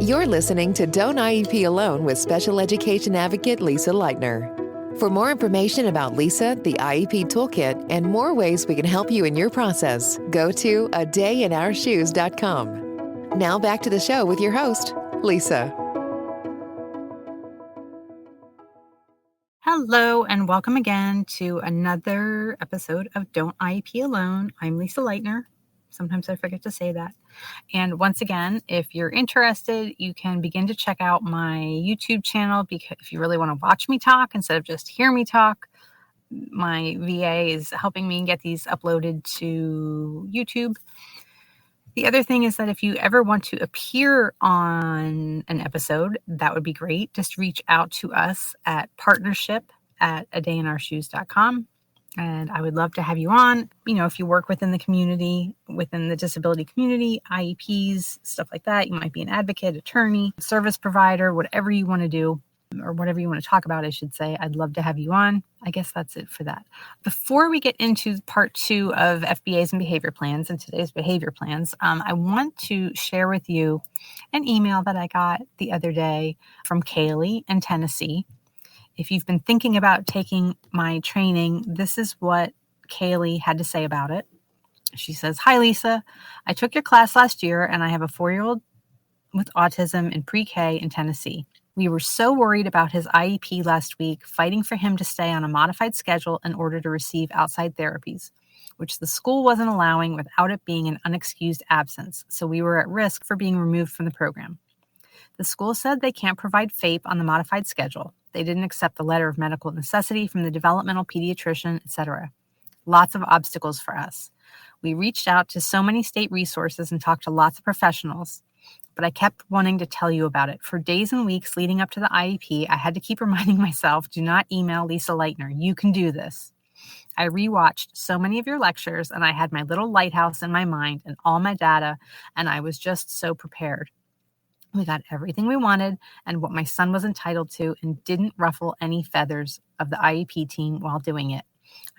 You're listening to Don't IEP Alone with special education advocate Lisa Lightner. For more information about Lisa, the IEP Toolkit, and more ways we can help you in your process, go to adayinourshoes.com. Now back to the show with your host, Lisa. Hello, and welcome again to another episode of Don't IEP Alone. I'm Lisa Lightner. Sometimes I forget to say that. And once again, if you're interested, you can begin to check out my YouTube channel, because if you really want to watch me talk instead of just hear me talk, my VA is helping me get these uploaded to YouTube. The other thing is that if you ever want to appear on an episode, that would be great. Just reach out to us at partnership@adayinourshoes.com. And I would love to have you on. You know, if you work within the community, within the disability community, IEPs, stuff like that, you might be an advocate, attorney, service provider, whatever you want to do, or whatever you want to talk about, I should say. I'd love to have you on. I guess that's it for that. Before we get into part 2 of FBAs and behavior plans and today's behavior plans, I want to share with you an email that I got the other day from Kaylee in Tennessee. If you've been thinking about taking my training, this is what Kaylee had to say about it. She says, "Hi, Lisa. I took your class last year, and I have a 4-year-old with autism in pre-K in Tennessee. We were so worried about his IEP last week, fighting for him to stay on a modified schedule in order to receive outside therapies, which the school wasn't allowing without it being an unexcused absence, so we were at risk for being removed from the program. The school said they can't provide FAPE on the modified schedule. They didn't accept the letter of medical necessity from the developmental pediatrician, etc. Lots of obstacles for us. We reached out to so many state resources and talked to lots of professionals, but I kept wanting to tell you about it. For days and weeks leading up to the IEP, I had to keep reminding myself, do not email Lisa Lightner. You can do this. I rewatched so many of your lectures, and I had my little lighthouse in my mind and all my data, and I was just so prepared. We got everything we wanted and what my son was entitled to, and didn't ruffle any feathers of the IEP team while doing it.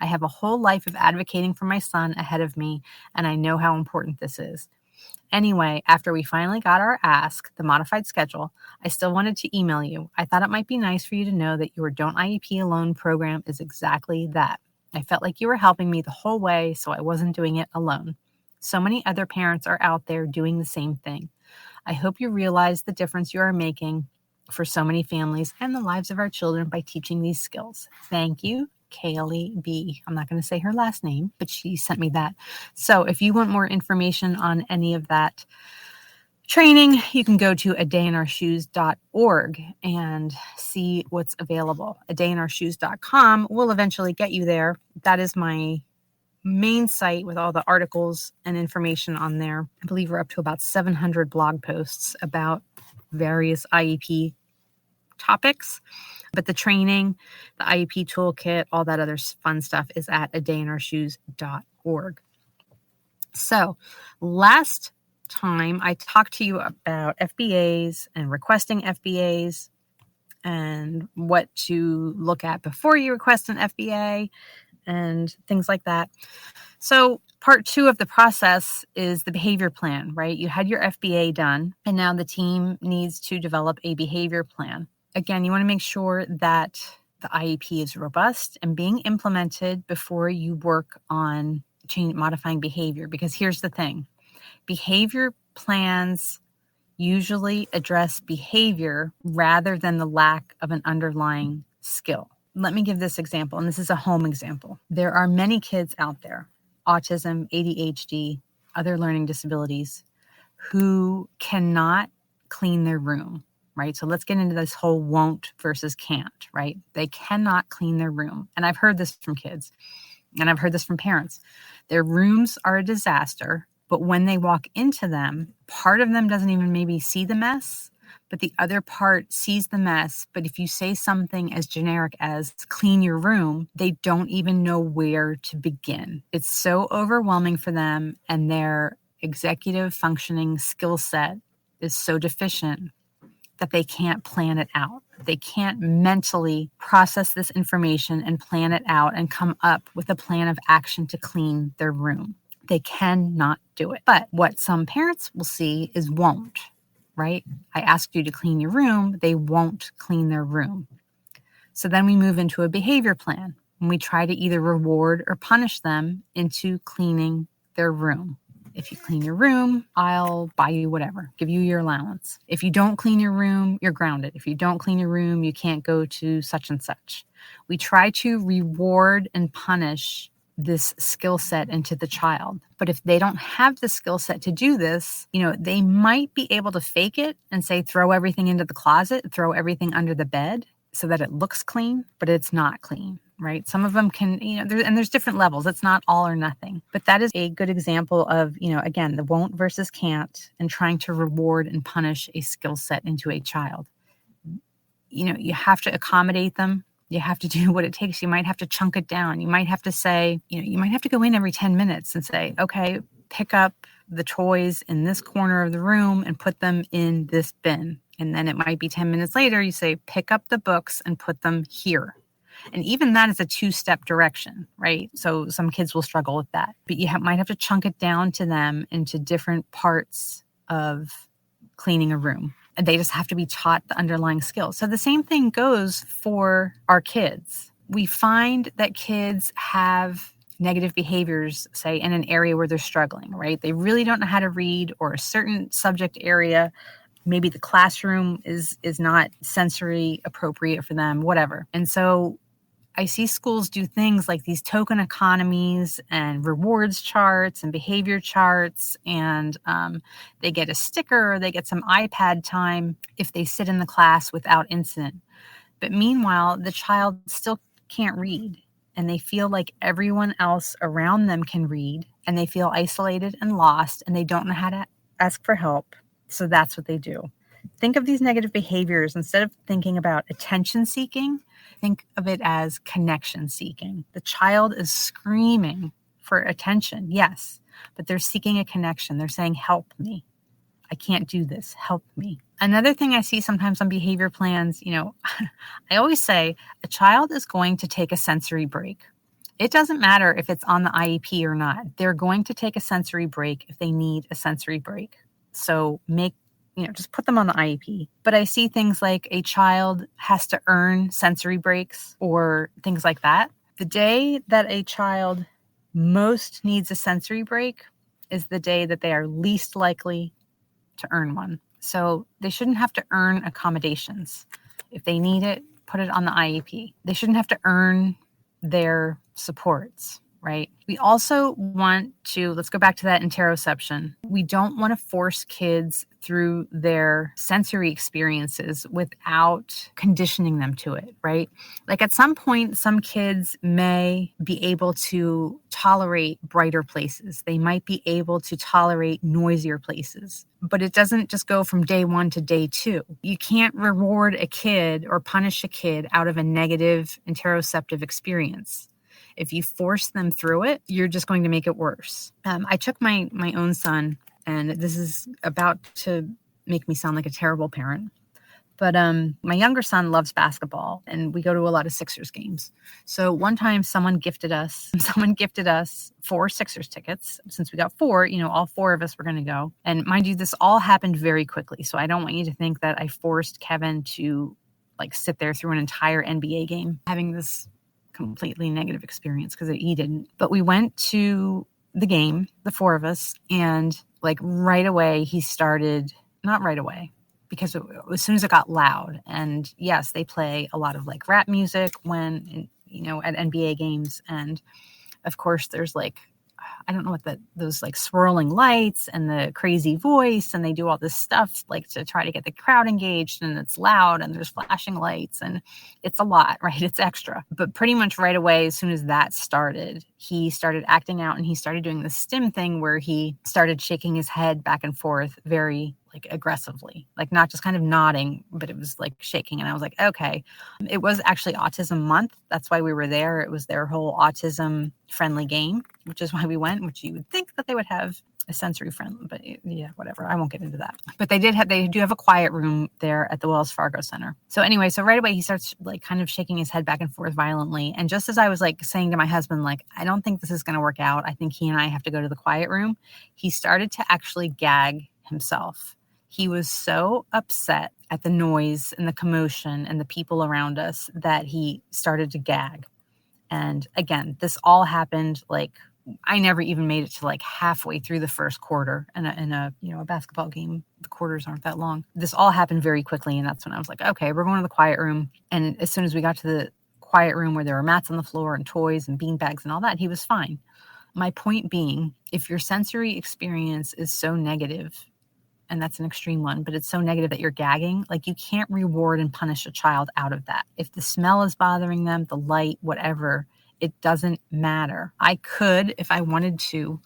I have a whole life of advocating for my son ahead of me, and I know how important this is. Anyway, after we finally got our ask, the modified schedule, I still wanted to email you. I thought it might be nice for you to know that your Don't IEP Alone program is exactly that. I felt like you were helping me the whole way, so I wasn't doing it alone. So many other parents are out there doing the same thing. I hope you realize the difference you are making for so many families and the lives of our children by teaching these skills. Thank you, Kaylee B. I'm not going to say her last name, but she sent me that. So if you want more information on any of that training, you can go to adayinourshoes.org and see what's available. Adayinourshoes.com will eventually get you there. That is my main site with all the articles and information on there. I believe we're up to about 700 blog posts about various IEP topics. But the training, the IEP toolkit, all that other fun stuff is at adayinourshoes.org. So last time I talked to you about FBAs and requesting FBAs and what to look at before you request an FBA and things like that. So part 2 of the process is the behavior plan, right? You had your FBA done, and now the team needs to develop a behavior plan. Again, you want to make sure that the IEP is robust and being implemented before you work on modifying behavior. Because here's the thing, behavior plans usually address behavior rather than the lack of an underlying skill. Let me give this example, and this is a home example. There are many kids out there, autism, ADHD, other learning disabilities, who cannot clean their room, right? So let's get into this whole won't versus can't, right? They cannot clean their room. And I've heard this from kids, and I've heard this from parents. Their rooms are a disaster, but when they walk into them, part of them doesn't even maybe see the mess, but the other part sees the mess. But if you say something as generic as clean your room, they don't even know where to begin. It's so overwhelming for them, and their executive functioning skill set is so deficient that they can't plan it out. They can't mentally process this information and plan it out and come up with a plan of action to clean their room. They cannot do it. But what some parents will see is won't. right? I asked you to clean your room. They won't clean their room. So then we move into a behavior plan, and we try to either reward or punish them into cleaning their room. If you clean your room, I'll buy you whatever, give you your allowance. If you don't clean your room, you're grounded. If you don't clean your room, you can't go to such and such. We try to reward and punish this skill set into the child. But if they don't have the skill set to do this, they might be able to fake it and say, throw everything into the closet, throw everything under the bed so that it looks clean, but it's not clean. Right? Some of them can, there's different levels. It's not all or nothing. But that is a good example of, again, the won't versus can't and trying to reward and punish a skill set into a child. You have to accommodate them. You have to do what it takes. You might have to chunk it down. You might have to say, you might have to go in every 10 minutes and say, okay, pick up the toys in this corner of the room and put them in this bin. And then it might be 10 minutes later, you say, pick up the books and put them here. And even that is a two-step direction, right? So some kids will struggle with that. But you might have to chunk it down to them into different parts of cleaning a room. And they just have to be taught the underlying skills. So the same thing goes for our kids. We find that kids have negative behaviors, say, in an area where they're struggling, right? They really don't know how to read, or a certain subject area. Maybe the classroom is not sensory appropriate for them, whatever. And so I see schools do things like these token economies and rewards charts and behavior charts, and they get a sticker or they get some iPad time if they sit in the class without incident. But meanwhile, the child still can't read, and they feel like everyone else around them can read, and they feel isolated and lost, and they don't know how to ask for help. So that's what they do. Think of these negative behaviors, instead of thinking about attention seeking, think of it as connection seeking. The child is screaming for attention, yes, but they're seeking a connection. They're saying, help me. I can't do this. Help me. Another thing I see sometimes on behavior plans, I always say a child is going to take a sensory break. It doesn't matter if it's on the IEP or not. They're going to take a sensory break if they need a sensory break. So just put them on the IEP. But I see things like a child has to earn sensory breaks or things like that. The day that a child most needs a sensory break is the day that they are least likely to earn one. So they shouldn't have to earn accommodations. If they need it, put it on the IEP. They shouldn't have to earn their supports, right? We also want to, let's go back to that interoception. We don't want to force kids through their sensory experiences without conditioning them to it, right? Like at some point, some kids may be able to tolerate brighter places. They might be able to tolerate noisier places, but it doesn't just go from day one to day two. You can't reward a kid or punish a kid out of a negative interoceptive experience. If you force them through it, you're just going to make it worse. I took my own son, and this is about to make me sound like a terrible parent, but my younger son loves basketball, and we go to a lot of Sixers games. So one time someone gifted us 4 Sixers tickets. Since we got 4, all 4 of us were going to go. And mind you, this all happened very quickly. So I don't want you to think that I forced Kevin to sit there through an entire NBA game, having this completely negative experience, because he didn't. But we went to the game, the 4 of us, and right away he started, not right away, because as soon as it got loud, and yes, they play a lot of rap music when, at NBA games. And of course there's I don't know what those swirling lights and the crazy voice, and they do all this stuff to try to get the crowd engaged, and it's loud and there's flashing lights and it's a lot, right? It's extra. But pretty much right away, as soon as that started, he started acting out, and he started doing the stim thing where he started shaking his head back and forth very aggressively, not just kind of nodding, but it was shaking. And I was like, okay. It was actually Autism Month. That's why we were there. It was their whole autism friendly game, which is why we went, which you would think that they would have a sensory friendly, but yeah, whatever. I won't get into that. But they do have a quiet room there at the Wells Fargo Center. So anyway, so right away he starts kind of shaking his head back and forth violently. And just as I was saying to my husband, I don't think this is going to work out. I think he and I have to go to the quiet room. He started to actually gag himself. He was so upset at the noise and the commotion and the people around us that he started to gag. And again, this all happened I never even made it to halfway through the first quarter in a basketball game. The quarters aren't that long. This all happened very quickly. And that's when I was like, okay, we're going to the quiet room. And as soon as we got to the quiet room where there were mats on the floor and toys and bean bags and all that, he was fine. My point being, if your sensory experience is so negative, and that's an extreme one, but it's so negative that you're gagging, you can't reward and punish a child out of that. If the smell is bothering them, the light, whatever, it doesn't matter. I could, if I wanted to,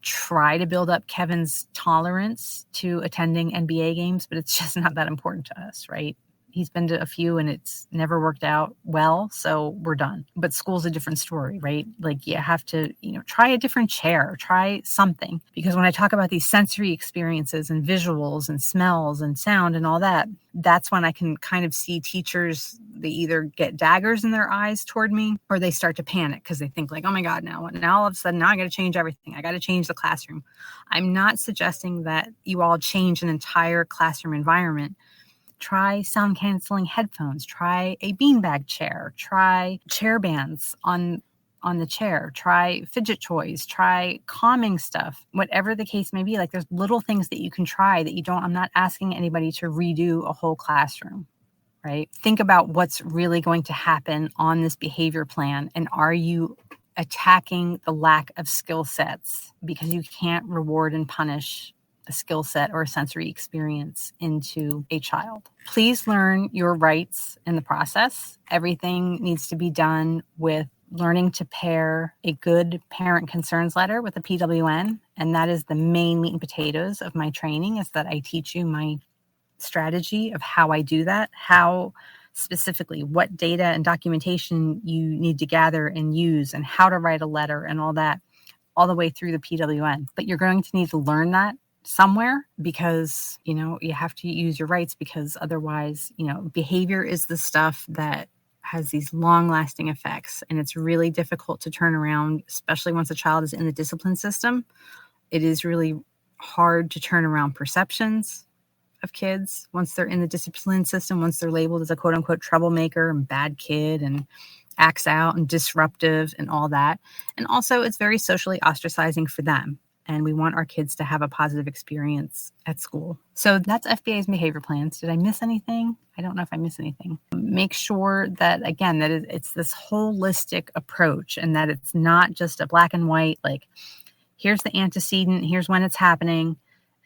try to build up Kevin's tolerance to attending NBA games, but it's just not that important to us, right? He's been to a few and it's never worked out well, so we're done. But school's a different story, right? You have to, try a different chair, try something. Because when I talk about these sensory experiences and visuals and smells and sound and all that, that's when I can kind of see teachers, they either get daggers in their eyes toward me or they start to panic because they think oh my God, now all of a sudden, now I got to change everything. I got to change the classroom. I'm not suggesting that you all change an entire classroom environment. Try sound canceling headphones, try a beanbag chair, try chair bands on the chair, try fidget toys, try calming stuff, whatever the case may be. There's little things that you can try that I'm not asking anybody to redo a whole classroom, right? Think about what's really going to happen on this behavior plan. And are you attacking the lack of skill sets? Because you can't reward and punish a skill set or a sensory experience into a child. Please learn your rights in the process. Everything needs to be done with learning to pair a good parent concerns letter with a PWN. And that is the main meat and potatoes of my training, is that I teach you my strategy of how I do that, how specifically what data and documentation you need to gather and use, and how to write a letter and all that, all the way through the PWN. But you're going to need to learn that somewhere because, you have to use your rights, because otherwise, behavior is the stuff that has these long lasting effects. And it's really difficult to turn around, especially once a child is in the discipline system. It is really hard to turn around perceptions of kids once they're in the discipline system, once they're labeled as a quote unquote troublemaker and bad kid and acts out and disruptive and all that. And also it's very socially ostracizing for them. And we want our kids to have a positive experience at school. So that's FBA's behavior plans. Did I miss anything? I don't know if I missed anything. Make sure that, again, that it's this holistic approach and that it's not just a black and white, here's the antecedent, here's when it's happening,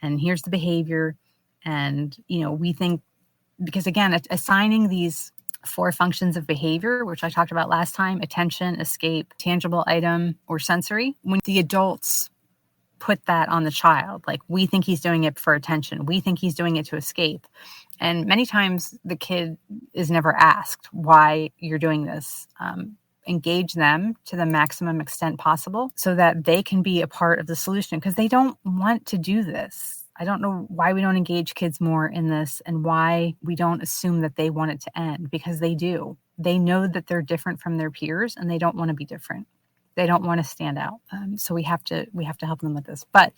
and here's the behavior. And, we think, because again, assigning these 4 functions of behavior, which I talked about last time, attention, escape, tangible item, or sensory, when the adults put that on the child, we think he's doing it for attention, we think he's doing it to escape. And many times the kid is never asked why you're doing this. Engage them to the maximum extent possible so that they can be a part of the solution, because they don't want to do this. I don't know why we don't engage kids more in this and why we don't assume that they want it to end, because they do. They know that they're different from their peers and they don't want to be different. They don't want to stand out. So we have to help them with this. But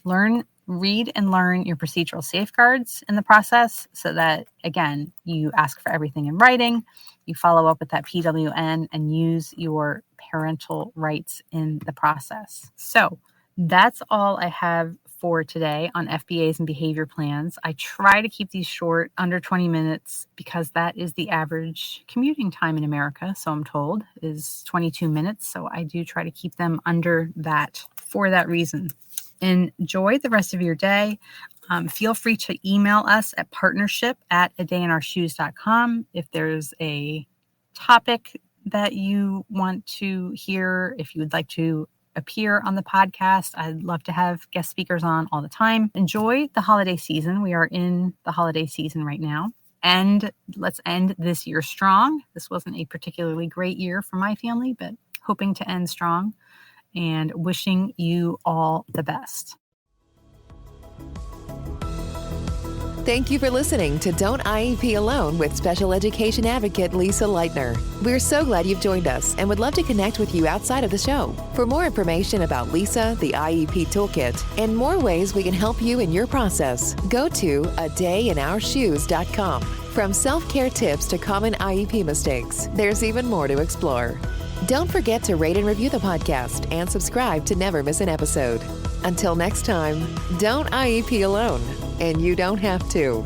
read and learn your procedural safeguards in the process so that, again, you ask for everything in writing, you follow up with that PWN, and use your parental rights in the process. So that's all I have for today on FBAs and behavior plans. I try to keep these short, under 20 minutes, because that is the average commuting time in America, so I'm told, is 22 minutes. So I do try to keep them under that for that reason. Enjoy the rest of your day. Feel free to email us at partnership@adayinourshoes.com if there's a topic that you want to hear, if you would like to appear on the podcast. I'd love to have guest speakers on all the time. Enjoy the holiday season. We are in the holiday season right now. And let's end this year strong. This wasn't a particularly great year for my family, but hoping to end strong and wishing you all the best. Thank you for listening to Don't IEP Alone with special education advocate Lisa Lightner. We're so glad you've joined us and would love to connect with you outside of the show. For more information about Lisa, the IEP Toolkit, and more ways we can help you in your process, go to adayinourshoes.com. From self-care tips to common IEP mistakes, there's even more to explore. Don't forget to rate and review the podcast and subscribe to never miss an episode. Until next time, don't IEP alone, and you don't have to.